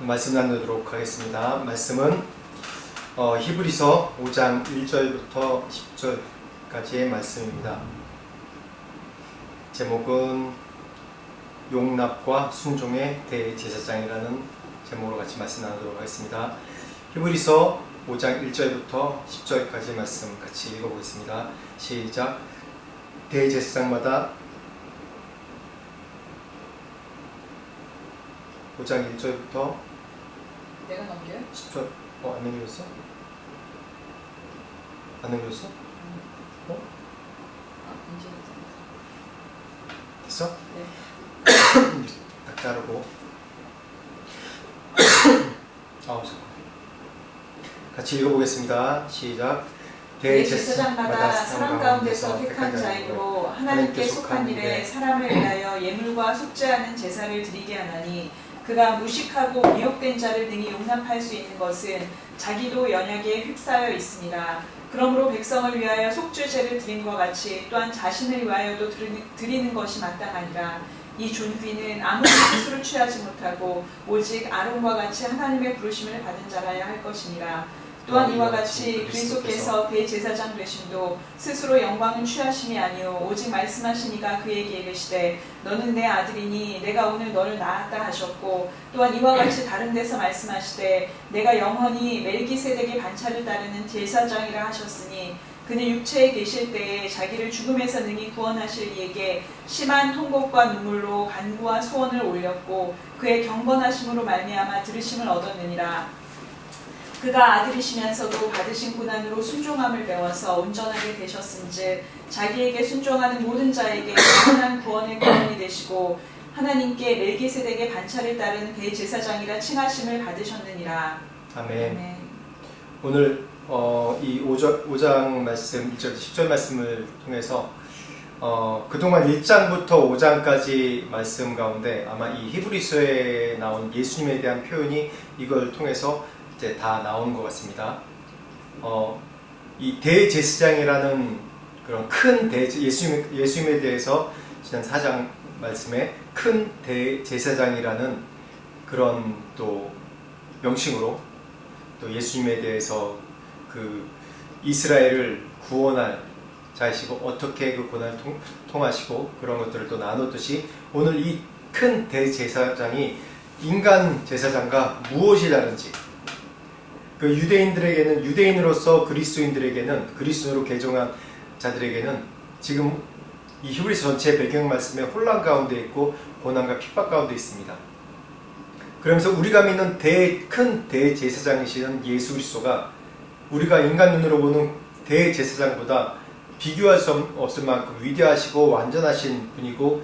말씀 나누도록 하겠습니다. 말씀은 히브리서 5장 1절부터 10절까지의 말씀입니다. 제목은 용납과 순종의 대제사장이라는 제목으로 같이 말씀 나누도록 하겠습니다. 히브리서 5장 1절부터 10절까지의 말씀 같이 읽어보겠습니다. 시작. 대제사장마다 5장 1절부터 내가 넘겨요? 10절. 안 넘겼어? 안 넘겼어? 이제 됐어? 네. 딱 자르고. 잠깐. 같이 읽어보겠습니다. 시작. 대제사장마다 사람 가운데서 택한 자이므로 하나님께 속한 일에 사람을 위하여 예물과 속죄하는 제사를 드리게 하나니, 그가 무식하고 미혹된 자를 능히 용납할 수 있는 것은 자기도 연약에 휩싸여 있습니다. 그러므로 백성을 위하여 속죄제를 드린 것 같이 또한 자신을 위하여도 드리는 것이 마땅하니라. 이 존귀는 아무리 스스로 취하지 못하고 오직 아론과 같이 하나님의 부르심을 받은 자라야 할 것이니라. 또한 이와 같이 그리스도께서 대제사장 되심도 스스로 영광은 취하심이 아니요 오직 말씀하시니가 그에게 이르시되 너는 내 아들이니 내가 오늘 너를 낳았다 하셨고, 또한 이와 같이 다른 데서 말씀하시되 내가 영원히 멜기세덱의 반차를 따르는 제사장이라 하셨으니, 그는 육체에 계실 때에 자기를 죽음에서 능히 구원하실 이에게 심한 통곡과 눈물로 간구와 소원을 올렸고 그의 경건하심으로 말미암아 들으심을 얻었느니라. 그가 아들이시면서도 받으신 고난으로 순종함을 배워서 온전하게 되셨은즉 자기에게 순종하는 모든 자에게 영원한 구원의 근원이 되시고 하나님께 멜기세덱의 반차를 따른 대제사장이라 칭하심을 받으셨느니라. 아멘. 아멘. 오늘 이 5장 말씀 1절 10절 말씀을 통해서 그동안 1장부터 5장까지 말씀 가운데 아마 이 히브리서에 나온 예수님에 대한 표현이 이걸 통해서 이제 다 나온 것 같습니다. 이 대제사장이라는 그런 큰 예수님에 대해서 지난 4장 말씀에 큰 대제사장이라는 그런 또 명칭으로 또 예수님에 대해서 그 이스라엘을 구원할 자이시고 어떻게 그 고난을 통하시고 그런 것들을 또 나눴듯이 오늘 이 큰 대제사장이 인간 제사장과 무엇이 다른지, 그 유대인들에게는 유대인으로서 그리스도인들에게는 그리스도로 개종한 자들에게는 지금 이 히브리서 전체 배경 말씀에 혼란 가운데 있고 고난과 핍박 가운데 있습니다. 그러면서 우리가 믿는 큰 대제사장이시는 예수 그리스도가 우리가 인간 눈으로 보는 대제사장보다 비교할 수 없을 만큼 위대하시고 완전하신 분이고,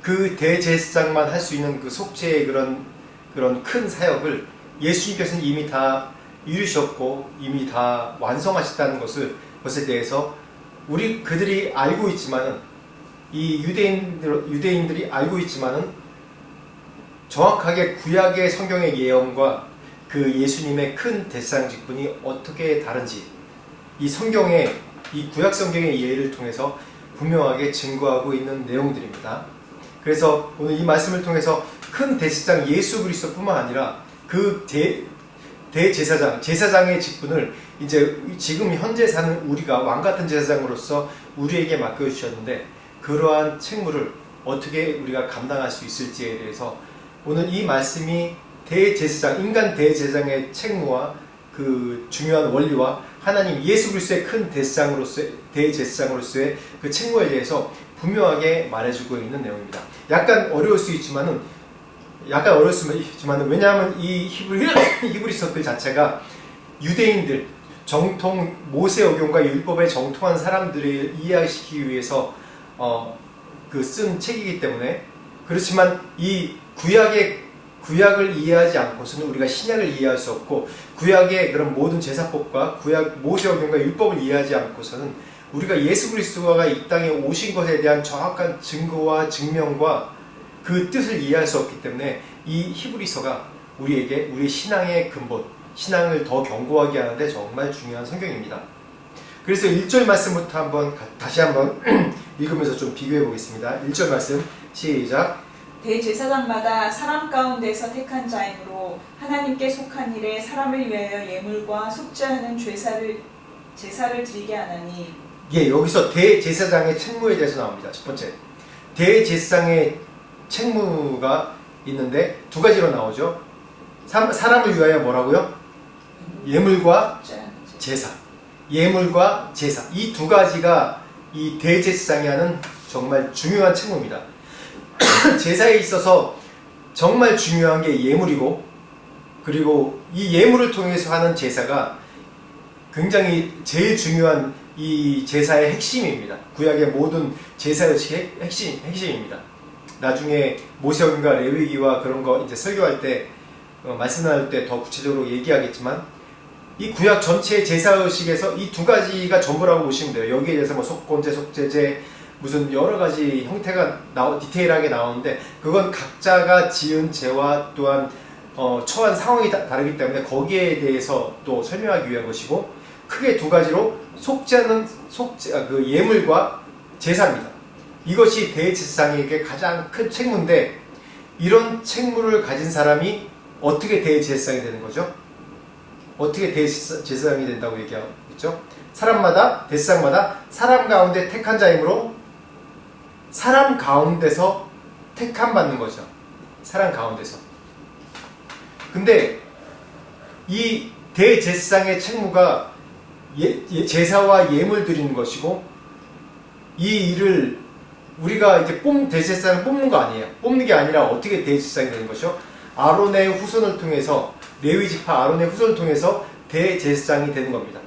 그 대제사장만 할 수 있는 그 속죄의 그런 큰 사역을 예수님께서는 이미 다 이루셨고 이미 다 완성하셨다는 것에 대해서 그들이 알고 있지만은, 이 유대인들이 알고 있지만은 정확하게 구약의 성경의 예언과 그 예수님의 큰 대제사장 직분이 어떻게 다른지 이 성경의 이 구약 성경의 예를 통해서 분명하게 증거하고 있는 내용들입니다. 그래서 오늘 이 말씀을 통해서 큰 대제사장 예수 그리스도뿐만 아니라 그 제사장의 직분을 이제 지금 현재 사는 우리가 왕같은 제사장으로서 우리에게 맡겨주셨는데, 그러한 책무를 어떻게 우리가 감당할 수 있을지에 대해서 오늘 이 말씀이 인간 대제사장의 책무와 그 중요한 원리와 하나님 예수 그리스도의 큰 대제사장으로서의 그 책무에 대해서 분명하게 말해주고 있는 내용입니다. 약간 어려울 수 있지만은 왜냐하면 이 히브리서들 자체가 유대인들 정통 모세 어경과 율법에 정통한 사람들을 이해시키기 위해서 쓴 책이기 때문에, 그렇지만 이 구약을 이해하지 않고서는 우리가 신약을 이해할 수 없고, 구약의 그런 모든 제사법과 구약 모세 어경과 율법을 이해하지 않고서는 우리가 예수 그리스도가 이 땅에 오신 것에 대한 정확한 증거와 증명과 그 뜻을 이해할 수 없기 때문에 이 히브리서가 우리에게 우리 신앙의 근본, 신앙을 더 견고하게 하는데 정말 중요한 성경입니다. 그래서 1절 말씀부터 다시 한번 읽으면서 좀 비교해 보겠습니다. 1절 말씀 시작. 대제사장마다 사람 가운데서 택한 자이므로 하나님께 속한 일에 사람을 위하여 예물과 속죄하는 제사를 드리게 하나니. 예, 여기서 대제사장의 책무에 대해서 나옵니다. 첫 번째, 대제사장의 책무가 있는데 두 가지로 나오죠. 사람을 위하여 뭐라고요? 예물과 제사. 예물과 제사. 이 두 가지가 이 대제사장이 하는 정말 중요한 책무입니다. 제사에 있어서 정말 중요한 게 예물이고, 그리고 이 예물을 통해서 하는 제사가 굉장히 제일 중요한 이 제사의 핵심입니다. 구약의 모든 제사의 핵심입니다. 나중에 모세오경과 레위기와 그런 거 이제 설교할 때 말씀 나눌 때 더 구체적으로 얘기하겠지만, 이 구약 전체의 제사의식에서 이 두 가지가 전부라고 보시면 돼요. 여기에 대해서 뭐 속건제, 속죄제, 무슨 여러 가지 형태가 디테일하게 나오는데, 그건 각자가 지은 죄와 또한 처한 상황이 다르기 때문에 거기에 대해서 또 설명하기 위한 것이고, 크게 두 가지로 그 예물과 제사입니다. 이것이 대제사장에게 가장 큰 책무인데, 이런 책무를 가진 사람이 어떻게 대제사장이 되는 거죠? 어떻게 대제사장이 된다고 얘기하고 있죠? 대제사장마다 사람 가운데 택한 자이므로 사람 가운데서 택함 받는 거죠. 사람 가운데서. 근데 이 대제사장의 책무가 제사와 예물 드리는 것이고, 이 일을 우리가 이제 대제사장을 뽑는 거 아니에요. 뽑는 게 아니라 어떻게 대제사장이 되는 것이죠? 아론의 후손을 통해서, 레위지파 아론의 후손을 통해서 대제사장이 되는 겁니다.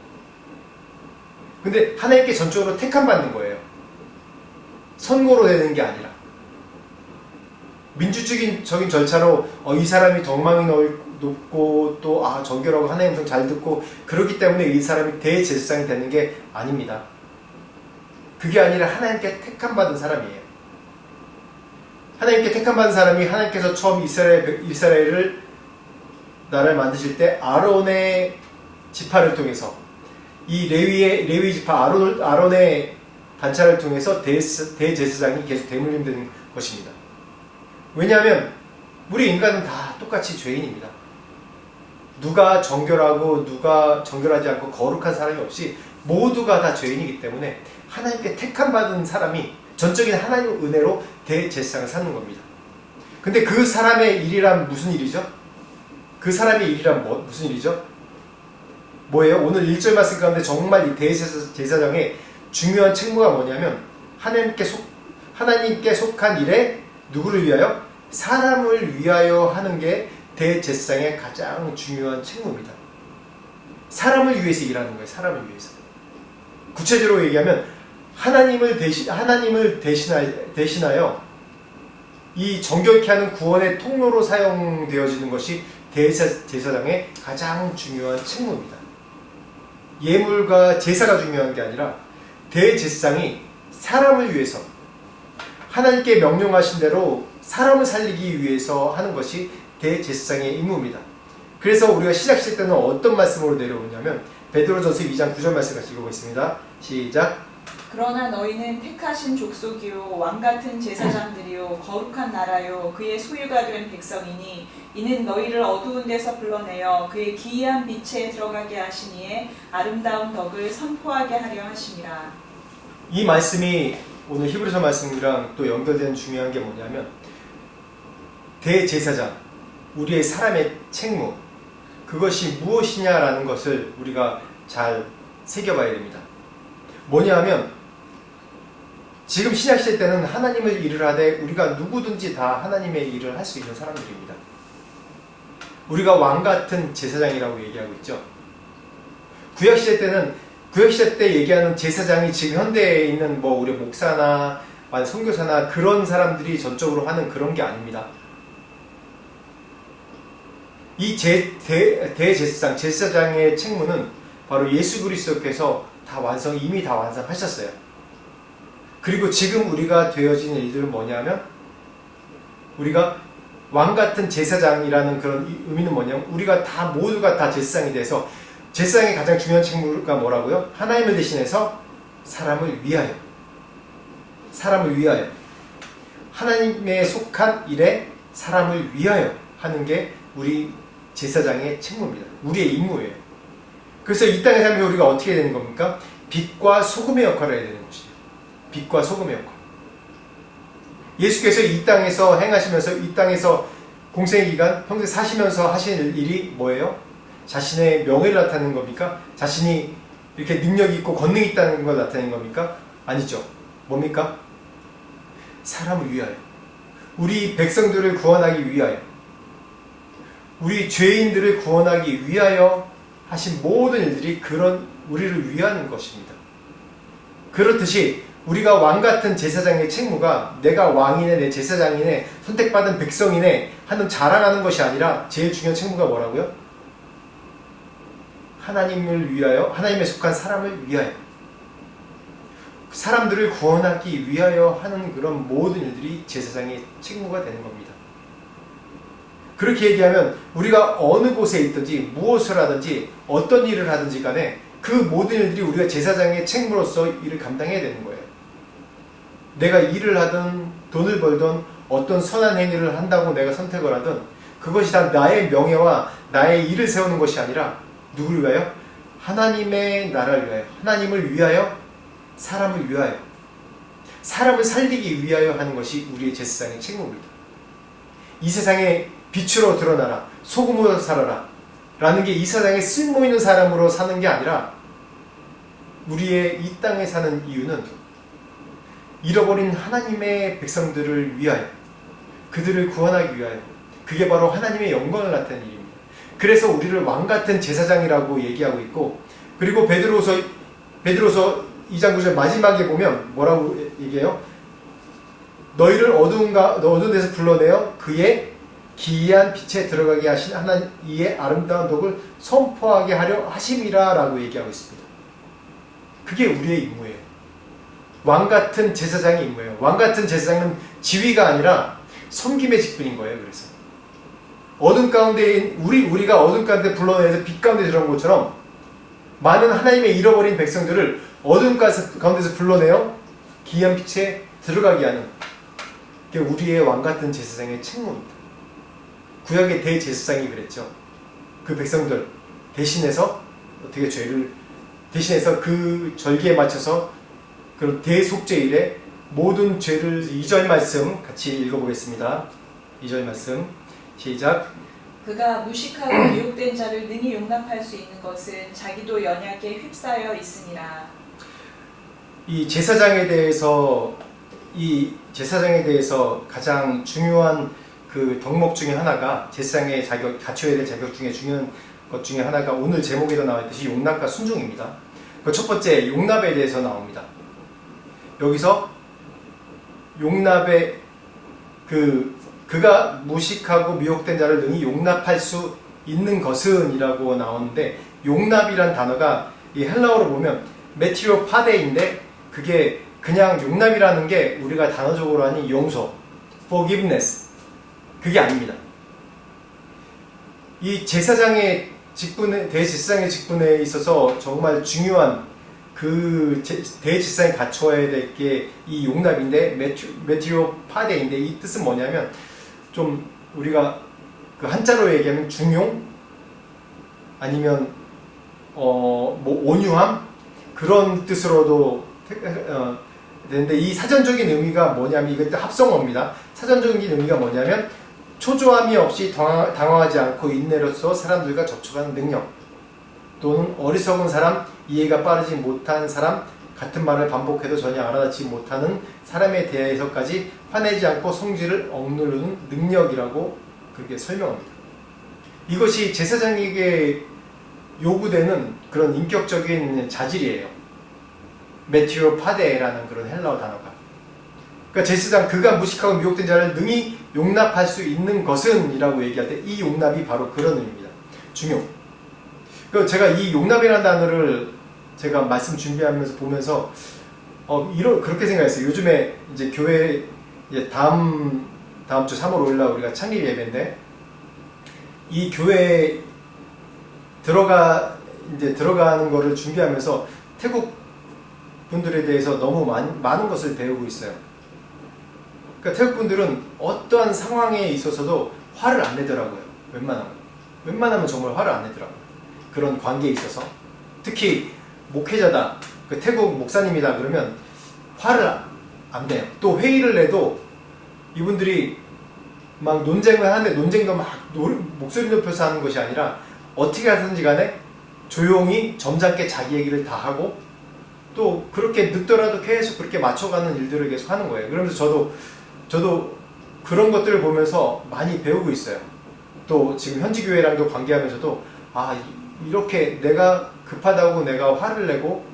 근데 하나님께 전적으로 택함 받는 거예요. 선고로 되는 게 아니라. 민주적인 절차로 이 사람이 덕망이 높고 또 정결하고 하나님 음성 잘 듣고 그렇기 때문에 이 사람이 대제사장이 되는 게 아닙니다. 그게 아니라 하나님께 택함 받은 사람이에요. 하나님께 택함 받은 사람이, 하나님께서 처음 이스라엘을 나라를 만드실 때 아론의 지파를 통해서, 이 레위 지파 아론의 반차를 통해서 대제사장이 계속 대물림되는 것입니다. 왜냐하면 우리 인간은 다 똑같이 죄인입니다. 누가 정결하고 누가 정결하지 않고 거룩한 사람이 없이 모두가 다 죄인이기 때문에 하나님께 택함 받은 사람이 전적인 하나님의 은혜로 대제사장을 사는 겁니다. 근데 그 사람의 일이란 무슨 일이죠? 그 사람의 일이란 무슨 일이죠? 뭐예요? 오늘 1절 말씀 가운데 정말 이 대제사장의 중요한 책무가 뭐냐면, 하나님께 속한 일에 누구를 위하여? 사람을 위하여 하는 게 대제사장의 가장 중요한 책무입니다. 사람을 위해서 일하는 거예요. 사람을 위해서. 구체적으로 얘기하면 하나님을 대신하여 이 정결케 하는 구원의 통로로 사용되어지는 것이 대제사장의 가장 중요한 책무입니다. 예물과 제사가 중요한 게 아니라 대제사장이 사람을 위해서, 하나님께 명령하신 대로 사람을 살리기 위해서 하는 것이 대제사장의 임무입니다. 그래서 우리가 시작 때는 어떤 말씀으로 내려오냐면 베드로전서 2장 9절 말씀 같이 읽어보겠습니다. 시작. 그러나 너희는 택하신 족속이요 왕같은 제사장들이요 거룩한 나라요 그의 소유가 된 백성이니 이는 너희를 어두운 데서 불러내어 그의 기이한 빛에 들어가게 하시니에 아름다운 덕을 선포하게 하려 하심이라. 이 말씀이 오늘 히브리서 말씀이랑 또 연결되는 중요한 게 뭐냐면, 대제사장, 우리의 사람의 책무, 그것이 무엇이냐라는 것을 우리가 잘 새겨봐야 됩니다. 뭐냐 하면, 지금 신약시대 때는 하나님을 일을 하되 우리가 누구든지 다 하나님의 일을 할 수 있는 사람들입니다. 우리가 왕같은 제사장이라고 얘기하고 있죠. 구약시대 때 얘기하는 제사장이 지금 현대에 있는 우리 목사나 선교사나 그런 사람들이 전적으로 하는 그런 게 아닙니다. 이 대제사장, 제사장의 책무는 바로 예수 그리스도께서 이미 다 완성하셨어요. 그리고 지금 우리가 되어진 일들은 뭐냐면, 우리가 왕같은 제사장이라는 그런 의미는 뭐냐면, 우리가 모두가 다 제사장이 돼서, 제사장의 가장 중요한 책무가 뭐라고요? 하나님을 대신해서 사람을 위하여 하나님에 속한 일에 사람을 위하여 하는 게 우리 제사장의 책무입니다. 우리의 임무예요. 그래서 이 땅에 살면 우리가 어떻게 되는 겁니까? 빛과 소금의 역할을 해야 되는 것이에요. 빛과 소금의 역할. 예수께서 이 땅에서 행하시면서 이 땅에서 공생의 기간 평생 사시면서 하시는 일이 뭐예요? 자신의 명예를 나타내는 겁니까? 자신이 이렇게 능력이 있고 권능이 있다는 걸 나타내는 겁니까? 아니죠. 뭡니까? 사람을 위하여, 우리 백성들을 구원하기 위하여, 우리 죄인들을 구원하기 위하여 하신 모든 일들이 그런 우리를 위하는 것입니다. 그렇듯이 우리가 왕같은 제사장의 책무가 내가 왕이네, 내 제사장이네, 선택받은 백성이네 하는 자랑하는 것이 아니라 제일 중요한 책무가 뭐라고요? 하나님을 위하여, 하나님에 속한 사람을 위하여, 사람들을 구원하기 위하여 하는 그런 모든 일들이 제사장의 책무가 되는 겁니다. 그렇게 얘기하면 우리가 어느 곳에 있든지 무엇을 하든지 어떤 일을 하든지 간에 그 모든 일들이 우리가 제사장의 책무로서 일을 감당해야 되는 거예요. 내가 일을 하든 돈을 벌든 어떤 선한 행위를 한다고 내가 선택을 하든 그것이 다 나의 명예와 나의 일을 세우는 것이 아니라 누구를 위하여? 하나님의 나라를 위하여, 하나님을 위하여, 사람을 위하여, 사람을 살리기 위하여 하는 것이 우리의 제사장의 책무입니다. 이 세상에 빛으로 드러나라, 소금으로 살아라 라는 게 이 세상에 쓸모있는 사람으로 사는 게 아니라 우리의 이 땅에 사는 이유는 잃어버린 하나님의 백성들을 위하여, 그들을 구원하기 위하여, 그게 바로 하나님의 영광을 나타내는 일입니다. 그래서 우리를 왕같은 제사장이라고 얘기하고 있고, 그리고 베드로서 2장 9절 마지막에 보면 뭐라고 얘기해요? 너희를 어두운 데서 불러내어 그의 기이한 빛에 들어가게 하신 하나님 이의 아름다운 덕을 선포하게 하려 하심이라 라고 얘기하고 있습니다. 그게 우리의 임무예요. 왕같은 제사장의 임무예요. 왕같은 제사장은 지위가 아니라 섬김의 직분인 거예요. 그래서 어둠 가운데 우리가 어둠 가운데 불러내서 빛 가운데 들어온 것처럼 많은 하나님의 잃어버린 백성들을 어둠 가운데서 불러내어 기이한 빛에 들어가게 하는 게 우리의 왕같은 제사장의 책무입니다. 구약의 대제사장이 그랬죠. 그 백성들 대신해서 어떻게 죄를 대신해서 그 절기에 맞춰서 그런 대속죄일에 모든 죄를 2절 말씀 같이 읽어보겠습니다. 2절 말씀 시작. 그가 무식하고 미혹된 자를 능히 용납할 수 있는 것은 자기도 연약에 휩싸여 있음이라. 이 제사장에 대해서 가장 중요한 그 덕목 중에 하나가 제사장의 자격, 갖춰야 될 자격 중에 중요한 것 중에 하나가 오늘 제목에도 나와 있듯이 용납과 순종입니다. 그 첫 번째 용납에 대해서 나옵니다. 여기서 용납의 그가 무식하고 미혹된 자를 능히 용납할 수 있는 것은 이라고 나오는데, 용납이란 단어가 이 헬라어로 보면 메티오 파데인데, 그게 그냥 용납이라는 게 우리가 단어적으로 하는 용서, forgiveness, 그게 아닙니다. 이 제사장의 직분에, 대제사장의 직분에 있어서 정말 중요한 그 대제사장이 갖춰야 될 게 이 용납인데, 메티오 파데인데, 이 뜻은 뭐냐면 좀 우리가 그 한자로 얘기하면 중용, 아니면 뭐 온유함, 그런 뜻으로도 되는데, 이 사전적인 의미가 뭐냐면 이것도 합성어입니다. 사전적인 의미가 뭐냐면 초조함이 없이 당황하지 않고 인내로서 사람들과 접촉하는 능력, 또는 어리석은 사람, 이해가 빠르지 못한 사람, 같은 말을 반복해도 전혀 알아듣지 못하는 사람에 대해서까지 화내지 않고 성질을 억누르는 능력이라고 그렇게 설명합니다. 이것이 제사장에게 요구되는 그런 인격적인 자질이에요. 메티오 파데라는 그런 헬라어 단어가. 그러니까 제사장, 그가 무식하고 미혹된 자를 능히 용납할 수 있는 것은 이라고 얘기할 때 이 용납이 바로 그런 의미입니다. 중용. 그래서 제가 이 용납이라는 단어를 제가 말씀 준비하면서 보면서 그렇게 생각했어요. 요즘에 이제 교회 이제 다음 주 3월 5일날 우리가 창립 예배인데, 이 교회에 들어가는 거를 준비하면서 태국 분들에 대해서 너무 많은 것을 배우고 있어요. 그러니까 태국 분들은 어떠한 상황에 있어서도 화를 안 내더라고요. 웬만하면 정말 화를 안 내더라고요. 그런 관계에 있어서. 특히 목회자다, 그 태국 목사님이다 그러면 화를 안 내요. 또 회의를 내도 이분들이 막 논쟁을 하는데 논쟁도 막 목소리 높여서 하는 것이 아니라 어떻게 하든지 간에 조용히 점잖게 자기 얘기를 다 하고 또 그렇게 늦더라도 계속 그렇게 맞춰가는 일들을 계속 하는 거예요. 그러면서 저도 그런 것들을 보면서 많이 배우고 있어요. 또 지금 현지교회랑도 관계하면서도 이렇게 내가 급하다고 내가 화를 내고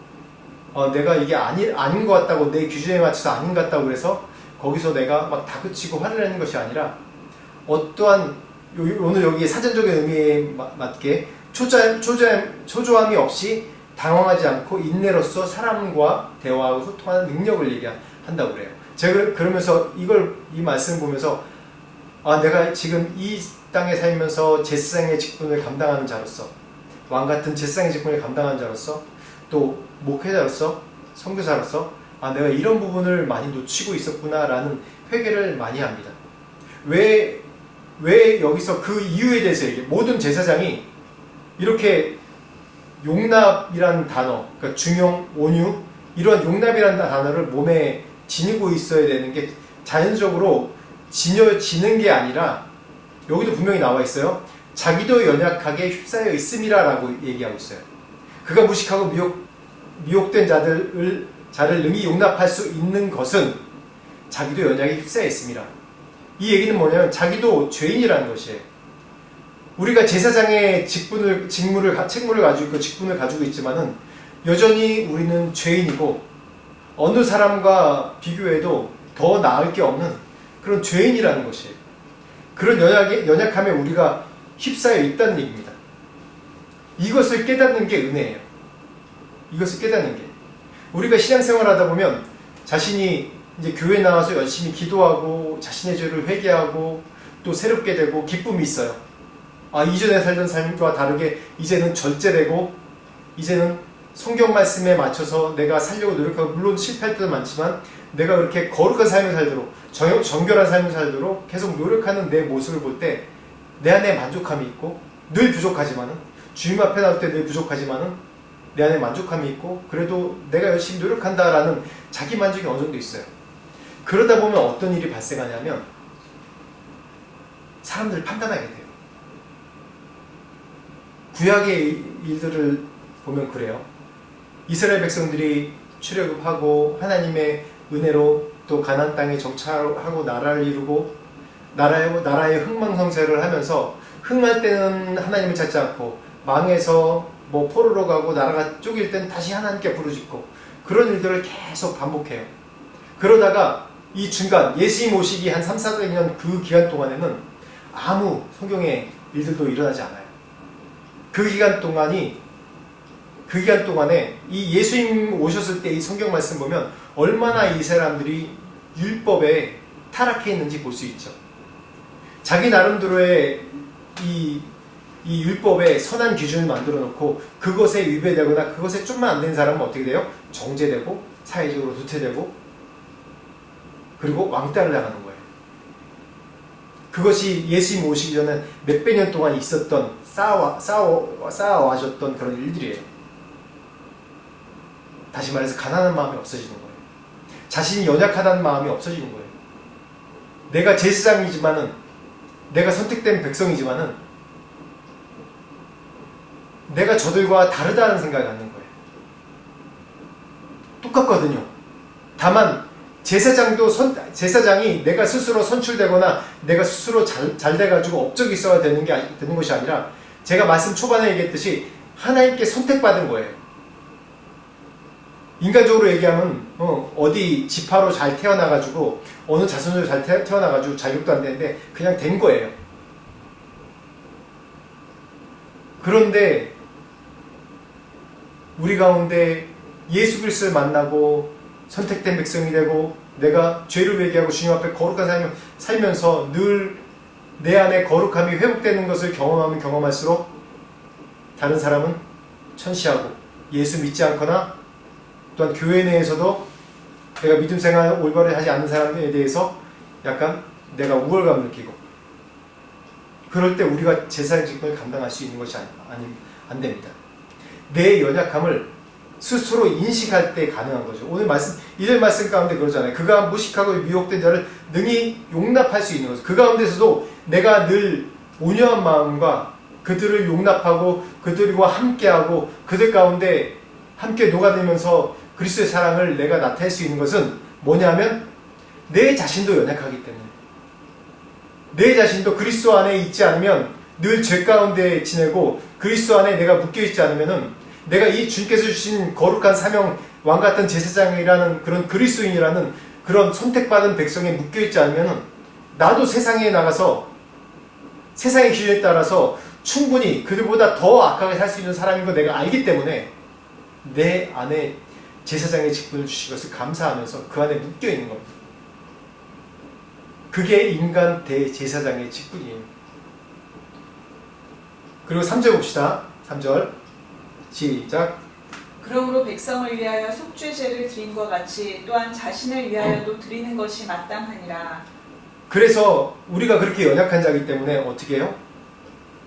내가 이게 아닌 것 같다고 내 기준에 맞춰서 아닌 것 같다고 그래서 거기서 내가 막 다그치고 화를 내는 것이 아니라 어떠한 오늘 여기 사전적인 의미에 맞게 초조함이 없이 당황하지 않고 인내로서 사람과 대화하고 소통하는 능력을 얘기한다고 그래요. 제가 그러면서 이 말씀을 보면서 내가 지금 이 땅에 살면서 제사장의 직분을 감당하는 자로서 왕같은 제사장의 직분을 감당하는 자로서 또 목회자로서 선교사로서 내가 이런 부분을 많이 놓치고 있었구나라는 회개를 많이 합니다. 왜 여기서 그 이유에 대해서 얘기해. 모든 제사장이 이렇게 용납이라는 단어, 그러니까 중용, 온유, 이런 용납이라는 단어를 몸에 지니고 있어야 되는 게 자연적으로 지녀지는 게 아니라 여기도 분명히 나와 있어요. 자기도 연약하게 휩싸여 있음이라 라고 얘기하고 있어요. 그가 무식하고 미혹된 자를 능히 용납할 수 있는 것은 자기도 연약에 휩싸여 있음이라. 이 얘기는 뭐냐면 자기도 죄인이라는 것이에요. 우리가 제사장의 책무를 가지고 있고 직분을 가지고 있지만은 여전히 우리는 죄인이고 어느 사람과 비교해도 더 나을 게 없는 그런 죄인이라는 것이에요. 그런 연약함에 우리가 휩싸여 있다는 얘기입니다. 이것을 깨닫는 게 은혜예요. 이것을 깨닫는 게. 우리가 신앙생활 하다 보면 자신이 이제 교회 나와서 열심히 기도하고 자신의 죄를 회개하고 또 새롭게 되고 기쁨이 있어요. 이전에 살던 삶과 다르게 이제는 절제되고 이제는 성경 말씀에 맞춰서 내가 살려고 노력하고 물론 실패할 때도 많지만 내가 그렇게 거룩한 삶을 살도록 정결한 삶을 살도록 계속 노력하는 내 모습을 볼 때 내 안에 만족함이 있고 늘 부족하지만은 주님 앞에 나올 때 늘 부족하지만은 내 안에 만족함이 있고 그래도 내가 열심히 노력한다라는 자기 만족이 어느 정도 있어요. 그러다 보면 어떤 일이 발생하냐면 사람들을 판단하게 돼요. 구약의 일들을 보면 그래요. 이스라엘 백성들이 출애굽하고 하나님의 은혜로 또 가나안 땅에 정착하고 나라를 이루고 나라의 흥망성쇠를 하면서 흥할 때는 하나님을 찾지 않고 망해서 포로로 가고 나라가 쪼갤 때는 다시 하나님께 부르짖고 그런 일들을 계속 반복해요. 그러다가 이 중간 예수님 오시기 한 300~400년 그 기간 동안에는 아무 성경의 일들도 일어나지 않아요. 그 기간 동안에 이 예수님 오셨을 때 이 성경 말씀 보면 얼마나 이 사람들이 율법에 타락해 있는지 볼 수 있죠. 자기 나름대로의 이 율법에 선한 기준을 만들어 놓고 그것에 위배되거나 그것에 좀만 안 된 사람은 어떻게 돼요? 정죄되고 사회적으로 도태되고 그리고 왕따를 당하는 거예요. 그것이 예수님 오시기 전에 몇백 년 동안 있었던 쌓아와셨던 그런 일들이에요. 다시 말해서 가난한 마음이 없어지는 거예요. 자신이 연약하다는 마음이 없어지는 거예요. 내가 제사장이지만은 내가 선택된 백성이지만은 내가 저들과 다르다는 생각을 갖는 거예요. 똑같거든요. 다만 제사장이 내가 스스로 선출되거나 내가 스스로 잘 돼가지고 업적이 있어야 되는 것이 아니라 제가 말씀 초반에 얘기했듯이 하나님께 선택받은 거예요. 인간적으로 얘기하면 어디 지파로 잘 태어나가지고 어느 자손으로 잘 태어나가지고 자격도 안 되는데 그냥 된 거예요. 그런데 우리 가운데 예수 그리스도를 만나고 선택된 백성이 되고 내가 죄를 회개하고 주님 앞에 거룩한 삶을 살면서 늘 내 안에 거룩함이 회복되는 것을 경험하면 경험할수록 다른 사람은 천시하고 예수 믿지 않거나 또한 교회 내에서도 내가 믿음 생활 올바르게 하지 않는 사람에 대해서 약간 내가 우월감을 느끼고 그럴 때 우리가 제사장 직분을 감당할 수 있는 것이 안 됩니다. 내 연약함을 스스로 인식할 때 가능한 거죠. 오늘 이들 말씀 가운데 그러잖아요. 그가 무식하고 미혹된 자를 능히 용납할 수 있는 거죠. 그 가운데서도 내가 늘 온유한 마음과 그들을 용납하고 그들과 함께하고 그들 가운데 함께 녹아들면서 그리스도의 사랑을 내가 나타낼 수 있는 것은 뭐냐면 내 자신도 연약하기 때문에 내 자신도 그리스도 안에 있지 않으면 늘 죄 가운데 지내고 그리스도 안에 내가 묶여있지 않으면은 내가 이 주님께서 주신 거룩한 사명 왕같은 제사장이라는 그런 그리스도인이라는 그런 선택받은 백성에 묶여있지 않으면은 나도 세상에 나가서 세상의 기준에 따라서 충분히 그들보다 더 악하게 살 수 있는 사람인 걸 내가 알기 때문에 내 안에 제사장의 직분을 주신 것을 감사하면서 그 안에 묶여있는 겁니다. 그게 인간 대제사장의 직분이에요. 그리고 3절 봅시다. 3절 시작. 그러므로 백성을 위하여 속죄제를 드림과 같이 또한 자신을 위하여도 드리는 것이 마땅하니라. 그래서 우리가 그렇게 연약한 자이기 때문에 어떻게 해요?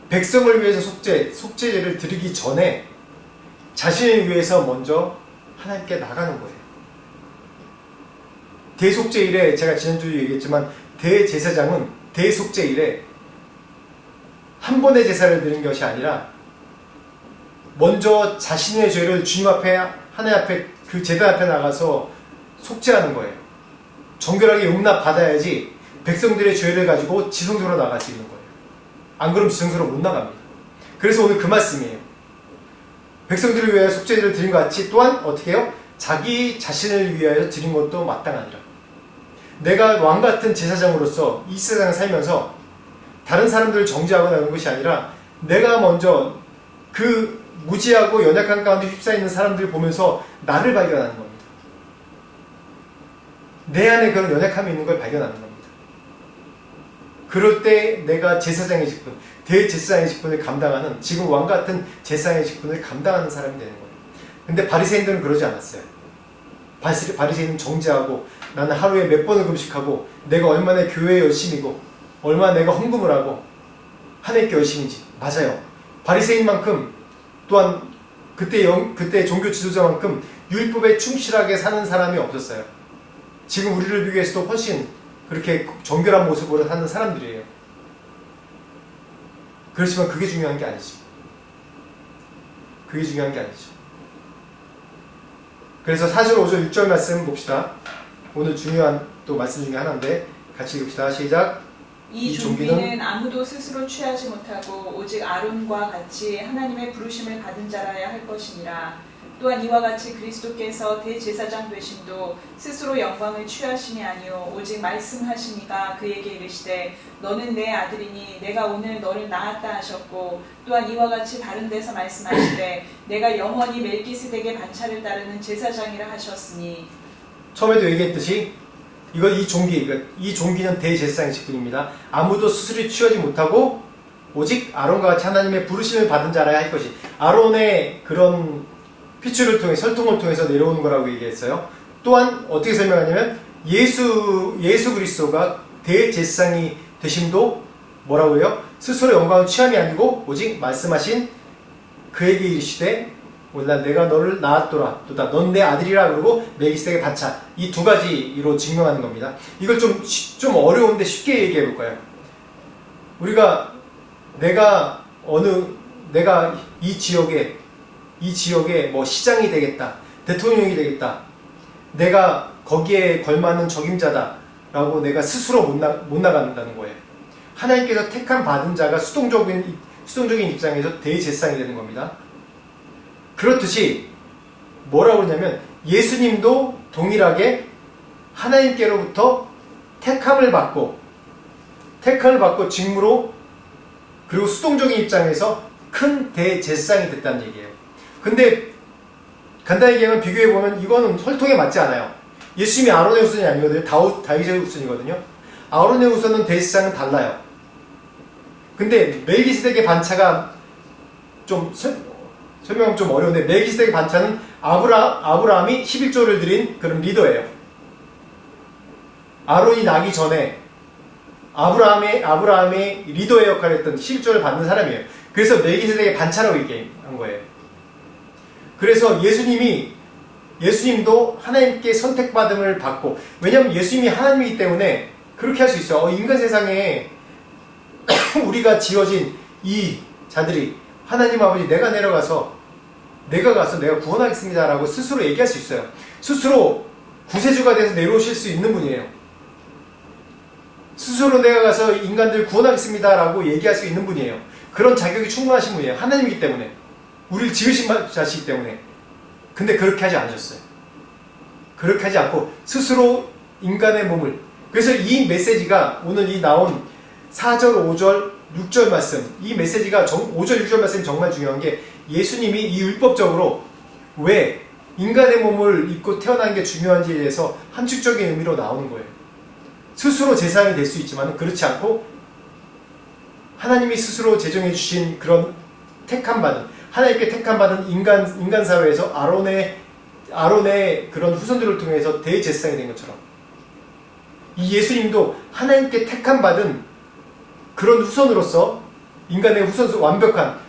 백성을 위해서 속죄제를 드리기 전에 자신을 위해서 먼저 하나님께 나가는 거예요. 대속죄일에 제가 지난주에 얘기했지만 대제사장은 대속죄일에 한 번의 제사를 드리는 것이 아니라 먼저 자신의 죄를 주님 앞에 하나님 앞에 그 제단 앞에 나가서 속죄하는 거예요. 정결하게 용납받아야지 백성들의 죄를 가지고 지성소로 나갈 수 있는 거예요. 안 그러면 지성소로 못 나갑니다. 그래서 오늘 그 말씀이에요. 백성들을 위하여 속죄를 드린 것 같이 또한 어떻게 해요? 자기 자신을 위하여 드린 것도 마땅하니라. 내가 왕같은 제사장으로서 이 세상을 살면서 다른 사람들을 정죄하거나 이런 것이 아니라 내가 먼저 그 무지하고 연약한 가운데 휩싸이는 사람들을 보면서 나를 발견하는 겁니다. 내 안에 그런 연약함이 있는 걸 발견하는 겁니다. 그럴 때 내가 제사장의 직분, 대제사장의 직분을 감당하는 지금 왕같은 제사장의 직분을 감당하는 사람이 되는 거예요. 근데 바리새인들은 그러지 않았어요. 바리새인은 정죄하고 나는 하루에 몇 번을 금식하고 내가 얼마나 교회에 열심이고 얼마나 내가 헌금을 하고 하나님께 열심인지. 맞아요. 바리새인만큼 또한 그때 종교 지도자만큼 율법에 충실하게 사는 사람이 없었어요. 지금 우리를 비교해서도 훨씬 그렇게 정결한 모습으로 사는 사람들이에요. 그렇지만 그게 중요한 게 아니죠. 그게 중요한 게 아니죠. 그래서 4절, 5절, 6절 말씀 봅시다. 오늘 중요한 또 말씀 중에 하나인데 같이 읽읍시다. 시작. 이 종비는 아무도 스스로 취하지 못하고 오직 아론과 같이 하나님의 부르심을 받은 자라야 할 것이니라. 또한 이와 같이 그리스도께서 대제사장 되심도 스스로 영광을 취하심이 아니요 오직 말씀하시니가 그에게 이르시되 너는 내 아들이니 내가 오늘 너를 낳았다 하셨고 또한 이와 같이 다른 데서 말씀하시되 내가 영원히 멜기스덱의 반차를 따르는 제사장이라 하셨으니. 처음에도 얘기했듯이 이 종기는 대제사장의 직분입니다. 아무도 스스로 취하지 못하고 오직 아론과 같이 하나님의 부르심을 받은 자라야 할 것이. 아론의 그런 피추를 통해 설통을 통해서 내려오는 거라고 얘기했어요. 또한 어떻게 설명하냐면 예수 그리스도가 대제사장이 되심도 뭐라고 해요? 스스로 영광을 취함이 아니고 오직 말씀하신 그에게 이르시되 오늘 내가 너를 낳았도다. 넌 내 아들이라. 그러고 멜기스덱의 반차. 이 두 가지로 증명하는 겁니다. 이걸 좀 어려운데 쉽게 얘기해 볼 거예요. 내가 이 지역에 뭐 시장이 되겠다, 대통령이 되겠다, 내가 거기에 걸맞는 적임자다라고 내가 스스로 못 나간다는 거예요. 하나님께서 택한 받은 자가 수동적인 입장에서 대제사장이 되는 겁니다. 그렇듯이 뭐라고 그러냐면 예수님도 동일하게 하나님께로부터 택함을 받고 직무로 그리고 수동적인 입장에서 큰 대제사장이 됐다는 얘기예요. 근데 간단히 얘기하면 비교해보면 이거는 혈통에 맞지 않아요. 예수님이 아론의 후손이 아니거든요. 다윗의 후손이거든요. 아론의 후손은 대제사장은 달라요. 근데 멜기스덱의 반차가 좀 설명하면 좀 어려운데 멜기스덱의 반차는 아브라함이 11조를 드린 그런 리더예요. 아론이 나기 전에 아브라함의 리더의 역할을 했던 실존을 받는 사람이에요. 그래서 멜기세덱의 반차라고 얘기한 거예요. 그래서 예수님도 하나님께 선택받음을 받고, 왜냐하면 예수님이 하나님이기 때문에 그렇게 할 수 있어요. 인간 세상에 우리가 지어진 이 자들이 하나님 아버지 내가 가서 내가 구원하겠습니다 라고 스스로 얘기할 수 있어요. 스스로 구세주가 돼서 내려오실 수 있는 분이에요. 스스로 내가 가서 인간들 구원하겠습니다 라고 얘기할 수 있는 분이에요. 그런 자격이 충분하신 분이에요. 하나님이기 때문에, 우리를 지으신 자시기 때문에. 근데 그렇게 하지 않으셨어요. 그렇게 하지 않고 스스로 인간의 몸을, 그래서 이 메시지가 오늘 이 나온 4절, 5절, 6절 말씀, 이 메시지가 5절, 6절 말씀이 정말 중요한 게, 예수님이 이 율법적으로 왜 인간의 몸을 입고 태어난 게 중요한지에 대해서 함축적인 의미로 나오는 거예요. 스스로 제사장이 될 수 있지만 그렇지 않고 하나님이 스스로 제정해 주신 그런 하나님께 택함받은 인간 사회에서 아론의 그런 후손들을 통해서 대제사장이 된 것처럼, 이 예수님도 하나님께 택함받은 그런 후손으로서,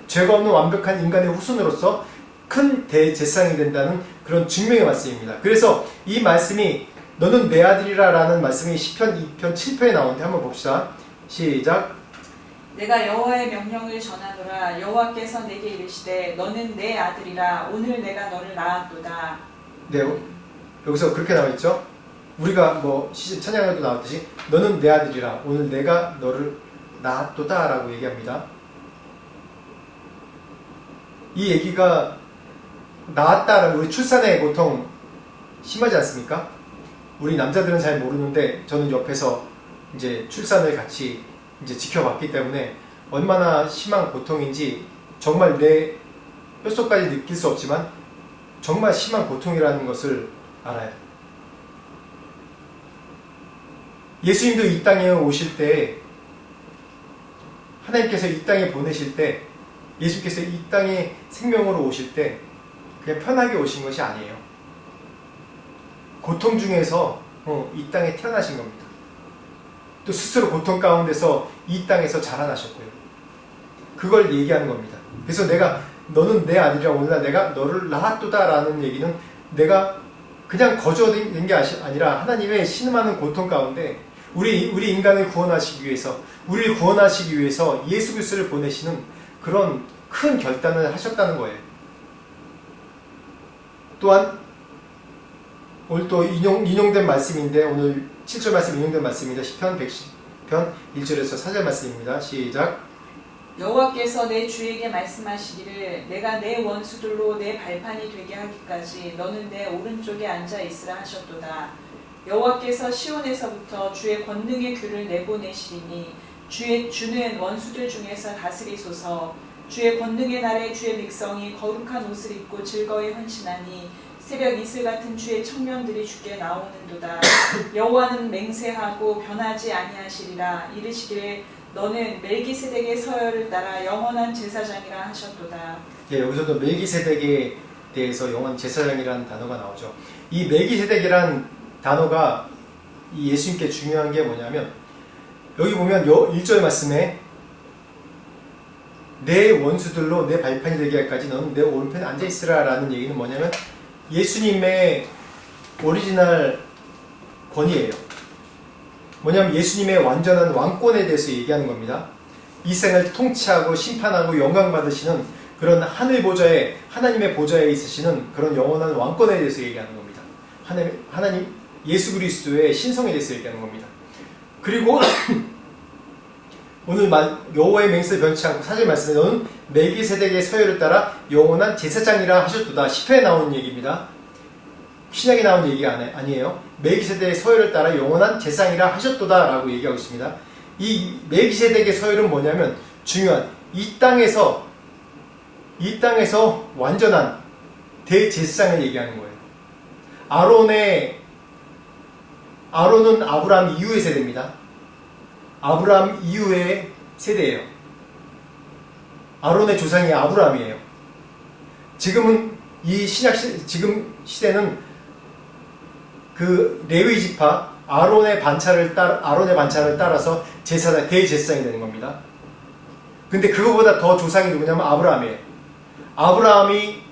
죄가 없는 완벽한 인간의 후손으로서 큰 대제사장이 된다는 그런 증명의 말씀입니다. 그래서 이 말씀이 너는 내 아들이라 라는 말씀이 시편 2편 7편에 나오는데 한번 봅시다. 시작. 내가 여호와의 명령을 전하노라. 여호와께서 내게 이르시되 너는 내 아들이라. 오늘 내가 너를 낳았도다. 네, 여기서 그렇게 나와있죠. 우리가 찬양에도 나왔듯이 너는 내 아들이라. 오늘 내가 너를 낳았도다 라고 얘기합니다. 이 얘기가 낳았다라는, 우리 출산에 보통 심하지 않습니까? 우리 남자들은 잘 모르는데 저는 옆에서 이제 출산을 같이 이제 지켜봤기 때문에 얼마나 심한 고통인지 정말 내 뼛속까지 느낄 수 없지만 정말 심한 고통이라는 것을 알아요. 예수님도 이 땅에 오실 때, 하나님께서 이 땅에 보내실 때, 예수께서 이 땅에 생명으로 오실 때 그냥 편하게 오신 것이 아니에요. 고통 중에서 이 땅에 태어나신 겁니다. 또 스스로 고통 가운데서 이 땅에서 자라나셨고요. 그걸 얘기하는 겁니다. 그래서 너는 내 아들이라. 오늘 내가 너를 낳았도다 라는 얘기는 내가 그냥 거저된 게 아니라 하나님의 신음하는 고통 가운데 우리 인간을 우리를 구원하시기 위해서 예수 그리스도를 보내시는 그런 큰 결단을 하셨다는 거예요. 또한 오늘 또 인용된 말씀인데, 오늘 7절 말씀 인용된 말씀입니다. 시편 110편 1절에서 4절 말씀입니다. 시작. 여호와께서 내 주에게 말씀하시기를 내가 내 원수들로 내 발판이 되게 하기까지 너는 내 오른쪽에 앉아 있으라 하셨도다. 여호와께서 시온에서부터 주의 권능의 규를 내보내시리니 주는 원수들 중에서 다스리소서. 주의 권능의 날에 주의 백성이 거룩한 옷을 입고 즐거이 헌신하니 새벽 이슬 같은 주의 청년들이 주께 나오는도다. 여호와는 맹세하고 변하지 아니하시리라. 이르시기를 너는 멜기세덱의 서열을 따라 영원한 제사장이라 하셨도다. 예, 여기서도 멜기세덱에 대해서 영원 제사장이라는 단어가 나오죠. 이 멜기세덱이란 단어가 이 예수님께 중요한 게 뭐냐면, 여기 보면 1절 말씀에 내 원수들로 내 발판이 되게 할까지 너는 내 오른편에 앉아있으라 라는 얘기는 뭐냐면 예수님의 오리지널 권위예요. 뭐냐면 예수님의 완전한 왕권에 대해서 얘기하는 겁니다. 이 세상을 통치하고 심판하고 영광 받으시는 그런 하나님의 보좌에 있으시는 그런 영원한 왕권에 대해서 얘기하는 겁니다. 하나님 예수 그리스도의 신성에 대해서 얘기하는 겁니다. 그리고 오늘 여호와의 맹세를 변치 않고 4절 말씀에 너는 멜기세덱의 서열을 따라 영원한 제사장이라 하셨도다. 10회에 나오는 얘기입니다. 신약에 나온 얘기가 아니에요. 멜기세덱의 서열을 따라 영원한 제사장이라 하셨도다 라고 얘기하고 있습니다. 이 멜기세덱의 서열은 뭐냐면 중요한, 이 땅에서 완전한 대제사장을 얘기하는 거예요. 아론은 아브라함 이후의 세대입니다. 아브라함 이후의 세대예요. 아론의 조상이 아브라함이에요. 지금 시대는 그 레위 지파, 아론의 반차를 따라서 제사장, 대제사장이 되는 겁니다. 근데 그거보다 더 조상이 누구냐면 아브라함이에요. 아브라함이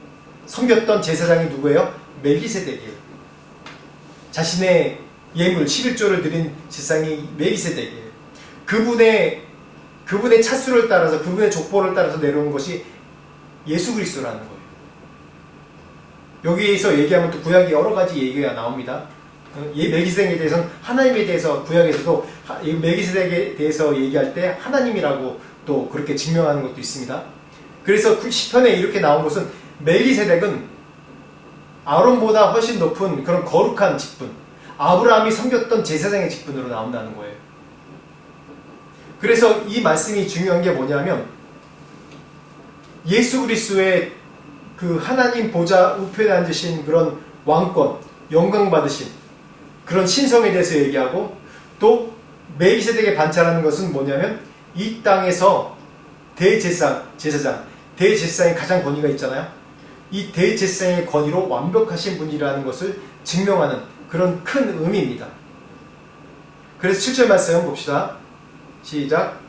섬겼던 제사장이 누구예요? 멜기세덱이에요. 자신의 예물 11조를 드린 제사장이 멜기세덱이에요. 그분의 차수를 따라서, 그분의 족보를 따라서 내려온 것이 예수 그리스도라는 거예요. 여기에서 얘기하면 또 구약에 여러 가지 얘기가 나옵니다. 멜기세덱에 대해서는 하나님에 대해서 구약에서도 멜기세덱에 대해서 얘기할 때 하나님이라고 또 그렇게 증명하는 것도 있습니다. 그래서 그 시편에 이렇게 나온 것은 멜기세덱은 아론보다 훨씬 높은 그런 거룩한 직분, 아브라함이 섬겼던 제사장의 직분으로 나온다는 거예요. 그래서 이 말씀이 중요한 게 뭐냐면 예수 그리스도의 그 하나님 보좌 우편에 앉으신 그런 왕권, 영광 받으신 그런 신성에 대해서 얘기하고, 또 멜기세덱의 반차라는 것은 뭐냐면 이 땅에서 대제사장의 가장 권위가 있잖아요. 이 대제사장의 권위로 완벽하신 분이라는 것을 증명하는 그런 큰 의미입니다. 그래서 7절 말씀 봅시다. 시작.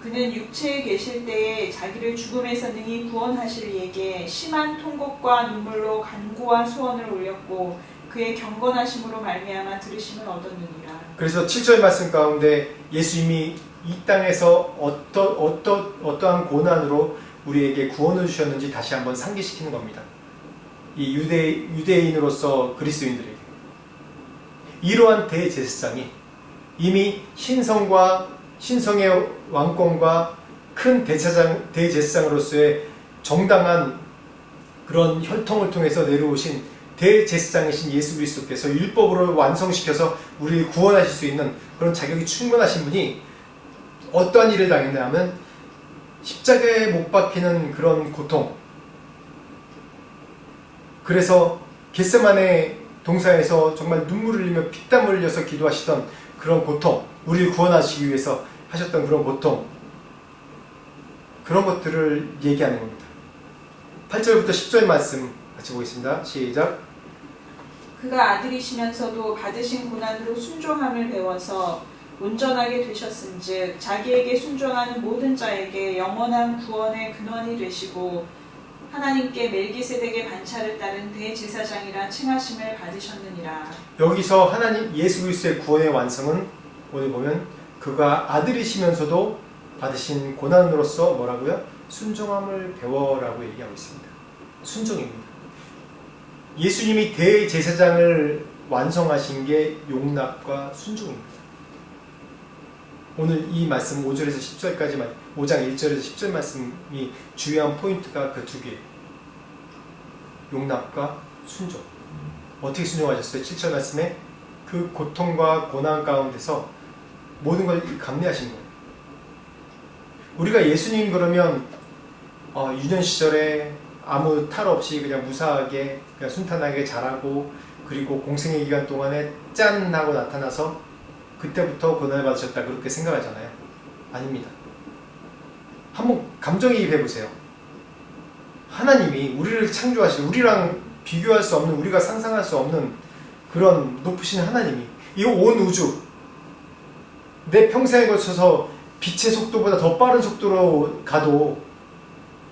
그는 육체에 계실 때에 자기를 죽음에서 능히 구원하실 이에게 심한 통곡과 눈물로 간구와 소원을 올렸고 그의 경건하심으로 말미암아 들으심을 얻었느니라. 그래서 7절 말씀 가운데 예수님이 이 땅에서 어떠한 고난으로 우리에게 구원을 주셨는지 다시 한번 상기시키는 겁니다. 이 유대인으로서 그리스도인들에게 이러한 대제사장이 이미 신성의 왕권과 큰 대제사장으로서의 정당한 그런 혈통을 통해서 내려오신 대제사장이신 예수 그리스도께서 율법으로 완성시켜서 우리를 구원하실 수 있는 그런 자격이 충분하신 분이 어떠한 일을 당했냐면 십자가에 못 박히는 그런 고통, 그래서 겟세마네 동산에서 정말 눈물을 흘리며 피땀 흘려서 기도하시던 그런 고통, 우리를 구원하시기 위해서 하셨던 그런 고통, 그런 것들을 얘기하는 겁니다. 8절부터 10절 말씀 같이 보겠습니다. 시작. 그가 아들이시면서도 받으신 고난으로 순종함을 배워서 온전하게 되셨은즉 자기에게 순종하는 모든 자에게 영원한 구원의 근원이 되시고 하나님께 멜기세덱의 반차를 따른 대제사장이라 칭하심을 받으셨느니라. 여기서 하나님 예수 그리스도의 구원의 완성은 오늘 보면 그가 아들이시면서도 받으신 고난으로서 뭐라고요? 순종함을 배워라고 얘기하고 있습니다. 순종입니다. 예수님이 대제사장을 완성하신 게 용납과 순종입니다. 오늘 이 말씀 5절에서 10절까지 5장 1절에서 10절 말씀이 주요한 포인트가 그 두 개예요. 용납과 순종. 어떻게 순종하셨어요? 7절 말씀에 그 고통과 고난 가운데서 모든 걸 감내하신 거예요. 우리가 예수님 그러면 유년 시절에 아무 탈 없이 그냥 무사하게 그냥 순탄하게 자라고, 그리고 공생의 기간 동안에 짠 하고 나타나서 그때부터 고난을 받으셨다 그렇게 생각하잖아요. 아닙니다. 한번 감정이입해 보세요. 하나님이 우리를 창조하신, 우리랑 비교할 수 없는, 우리가 상상할 수 없는 그런 높으신 하나님이 이 온 우주, 내 평생에 걸쳐서 빛의 속도보다 더 빠른 속도로 가도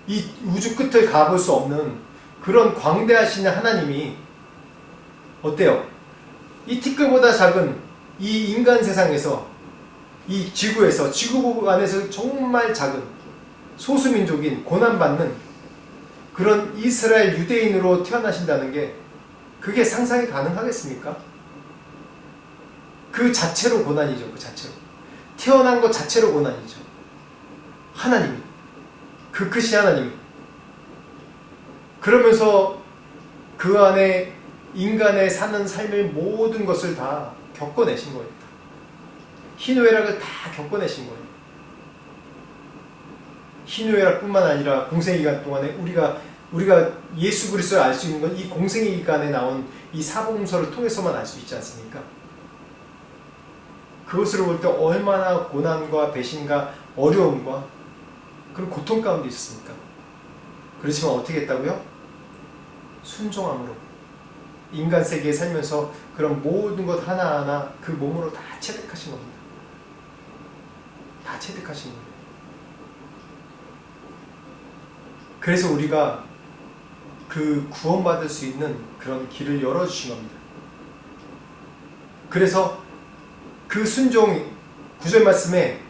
이 우주 끝을 가볼 수 없는 그런 광대하신 하나님이 어때요? 이 티끌보다 작은 이 인간 세상에서, 이 지구에서, 지구 안에서 정말 작은 소수민족인 고난받는 그런 이스라엘 유대인으로 태어나신다는 게 그게 상상이 가능하겠습니까? 그 자체로 고난이죠. 그 자체로. 태어난 것 자체로 고난이죠. 하나님이, 그 크신 하나님이. 그러면서 그 안에 인간의 사는 삶의 모든 것을 다 겪어내신 거예요. 희노애락을 다 겪어내신 거예요. 희노애락뿐만 아니라 공생의 기간 동안에 우리가 예수 그리스도를 알 수 있는 건 이 공생의 기간에 나온 이 사복음서를 통해서만 알 수 있지 않습니까? 그것으로 볼 때 얼마나 고난과 배신과 어려움과 그런 고통 가운데 있었습니까? 그렇지만 어떻게 했다고요? 순종함으로 인간 세계에 살면서 그런 모든 것 하나하나 그 몸으로 다 체득하신 겁니다. 다 체득하신 겁니다. 그래서 우리가 그 구원받을 수 있는 그런 길을 열어주신 겁니다. 그래서 그 순종, 9절 말씀에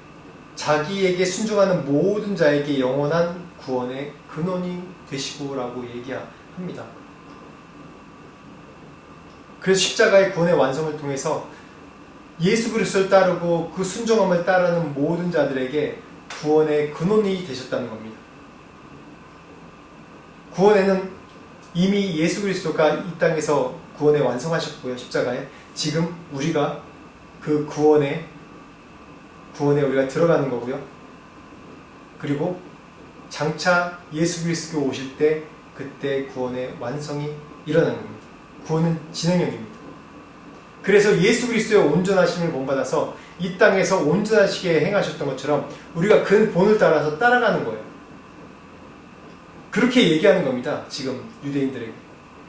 자기에게 순종하는 모든 자에게 영원한 구원의 근원이 되시고 라고 얘기합니다. 그래서 십자가의 구원의 완성을 통해서 예수 그리스도를 따르고 그 순종함을 따르는 모든 자들에게 구원의 근원이 되셨다는 겁니다. 구원에는 이미 예수 그리스도가 이 땅에서 구원에 완성하셨고요. 십자가에. 지금 우리가 그 구원에 우리가 들어가는 거고요. 그리고 장차 예수 그리스도가 오실 때 그때 구원의 완성이 일어나는 겁니다. 구원은 진행형입니다. 그래서 예수 그리스도의 온전하심을 본받아서 이 땅에서 온전하시게 행하셨던 것처럼 우리가 그 본을 따라서 따라가는 거예요. 그렇게 얘기하는 겁니다. 지금 유대인들에게,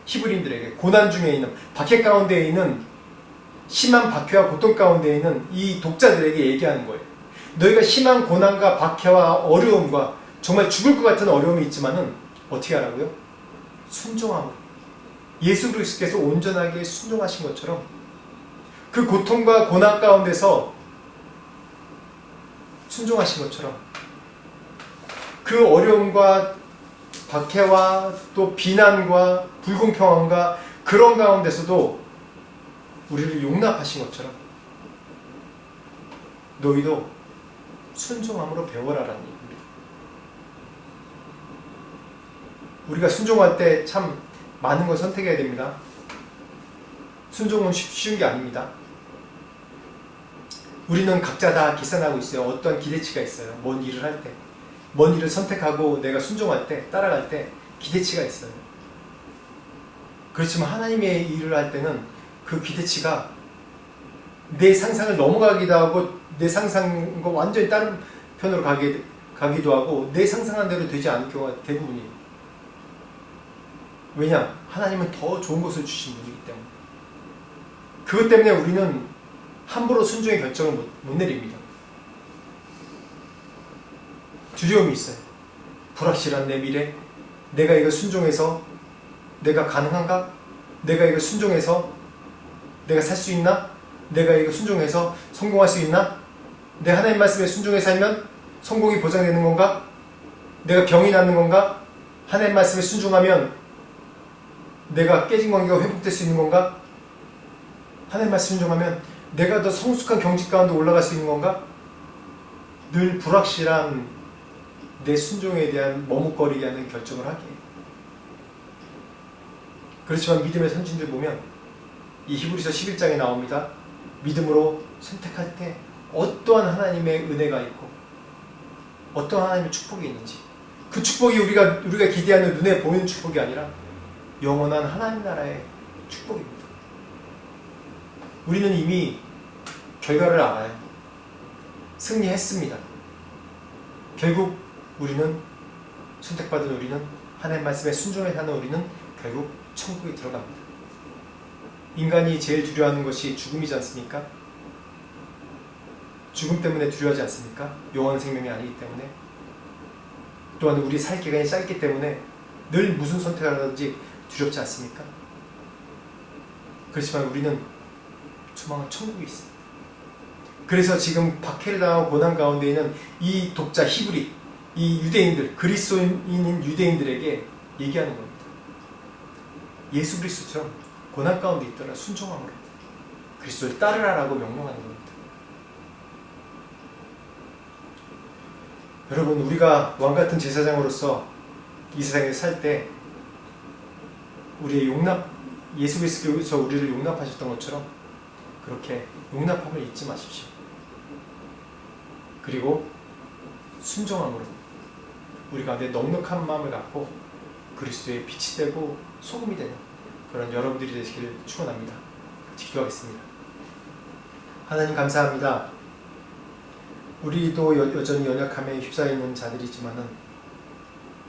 히브리인들에게, 고난 중에 있는, 박해 가운데 있는, 심한 박해와 고통 가운데 있는 이 독자들에게 얘기하는 거예요. 너희가 심한 고난과 박해와 어려움과 정말 죽을 것 같은 어려움이 있지만은 어떻게 하라고요? 순종함으로. 예수 그리스도께서 온전하게 순종하신 것처럼 그 고통과 고난 가운데서 순종하신 것처럼 그 어려움과 박해와 또 비난과 불공평함과 그런 가운데서도 우리를 용납하신 것처럼 너희도 순종함으로 배워라라는 얘기입니다. 우리가 순종할 때 참 많은 걸 선택해야 됩니다. 순종은 쉬운 게 아닙니다. 우리는 각자 다 계산하고 있어요. 어떤 기대치가 있어요. 뭔 일을 할 때. 뭔 일을 선택하고 내가 순종할 때, 따라갈 때 기대치가 있어요. 그렇지만 하나님의 일을 할 때는 그 기대치가 내 상상을 넘어가기도 하고 내 상상과 완전히 다른 편으로 가기도 하고 내 상상한 대로 되지 않을 경우가 대부분이에요. 왜냐? 하나님은 더 좋은 것을 주신 분이기 때문에. 그것 때문에 우리는 함부로 순종의 결정을 못 내립니다. 두려움이 있어요. 불확실한 내 미래, 내가 이거 순종해서 내가 가능한가? 내가 이거 순종해서 내가 살 수 있나? 내가 이거 순종해서 성공할 수 있나? 내 하나님 말씀에 순종해 살면 성공이 보장되는 건가? 내가 병이 낫는 건가? 하나님 말씀에 순종하면 내가 깨진 관계가 회복될 수 있는 건가? 하나님 말씀 순종하면 내가 더 성숙한 경직 가운데 올라갈 수 있는 건가? 늘 불확실한 내 순종에 대한 머뭇거리게 하는 결정을 하게 해요. 그렇지만 믿음의 선진들 보면 이 히브리서 11장에 나옵니다. 믿음으로 선택할 때 어떠한 하나님의 은혜가 있고 어떠한 하나님의 축복이 있는지, 그 축복이 우리가 기대하는 눈에 보이는 축복이 아니라 영원한 하나님 나라의 축복입니다. 우리는 이미 결과를 알아요. 승리했습니다. 결국 우리는, 선택받은 우리는, 하나님 말씀에 순종해 사는 우리는 결국 천국에 들어갑니다. 인간이 제일 두려워하는 것이 죽음이지 않습니까? 죽음 때문에 두려워하지 않습니까? 영원한 생명이 아니기 때문에. 또한 우리 살 기간이 짧기 때문에 늘 무슨 선택을 하든지 두렵지 않습니까? 그렇지만 우리는 소망은 천국이 있습니다. 그래서 지금 박해를 당하고 고난 가운데 있는 이 독자 히브리, 이 유대인들, 그리스도인인 유대인들에게 얘기하는 겁니다. 예수 그리스도처럼 고난 가운데 있더라 순종함으로 그리스도를 따르라라고 명령하는 겁니다. 여러분, 우리가 왕같은 제사장으로서 이 세상에 살 때 우리의 예수 그리스도께서 우리를 용납하셨던 것처럼 그렇게 용납함을 잊지 마십시오. 그리고 순종함으로 우리가 내 넉넉한 마음을 갖고 그리스도의 빛이 되고 소금이 되는 그런 여러분들이 되시기를 축원합니다. 기도하겠습니다. 하나님 감사합니다. 우리도 여전히 연약함에 휩싸여 있는 자들이지만은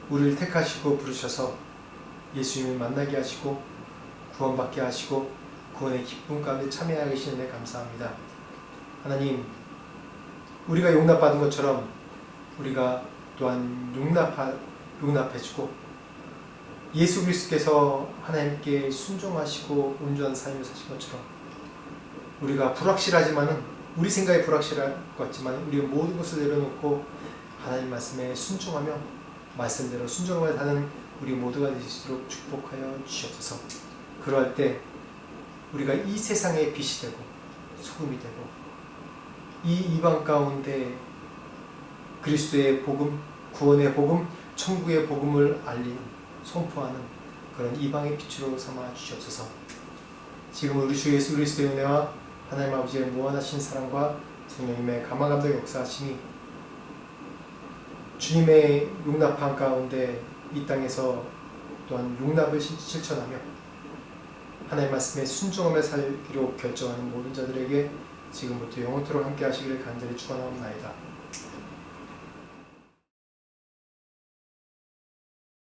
우리를 택하시고 부르셔서 예수님을 만나게 하시고 구원받게 하시고 구원의 기쁨 가운데 참여하게 하시는 데 감사합니다. 하나님, 우리가 용납받은 것처럼 우리가 또한 용납해주고 예수 그리스도께서 하나님께 순종하시고 온전한 삶을 사신 것처럼 우리가 불확실하지만은 우리 생각이 불확실할 것 같지만 우리가 모든 것을 내려놓고 하나님 말씀에 순종하며 말씀대로 순종하며 사는 우리 모두가 될 수 있도록 축복하여 주시옵소서. 그럴 때 우리가 이 세상의 빛이 되고 소금이 되고 이 이방 가운데 그리스도의 복음, 구원의 복음, 천국의 복음을 알리는, 선포하는 그런 이방의 빛으로 삼아 주시옵소서. 지금 우리 주 예수 그리스도의 은혜와 하나님 아버지의 무한하신 사랑과 성령님의 감화감동 역사하심이 주님의 용납함 가운데 이 땅에서 또한 용납을 실천하며 하나님 말씀에 순종하며 살기로 결정하는 모든 자들에게 지금부터 영원토록 함께 하시기를 간절히 축원하옵나이다.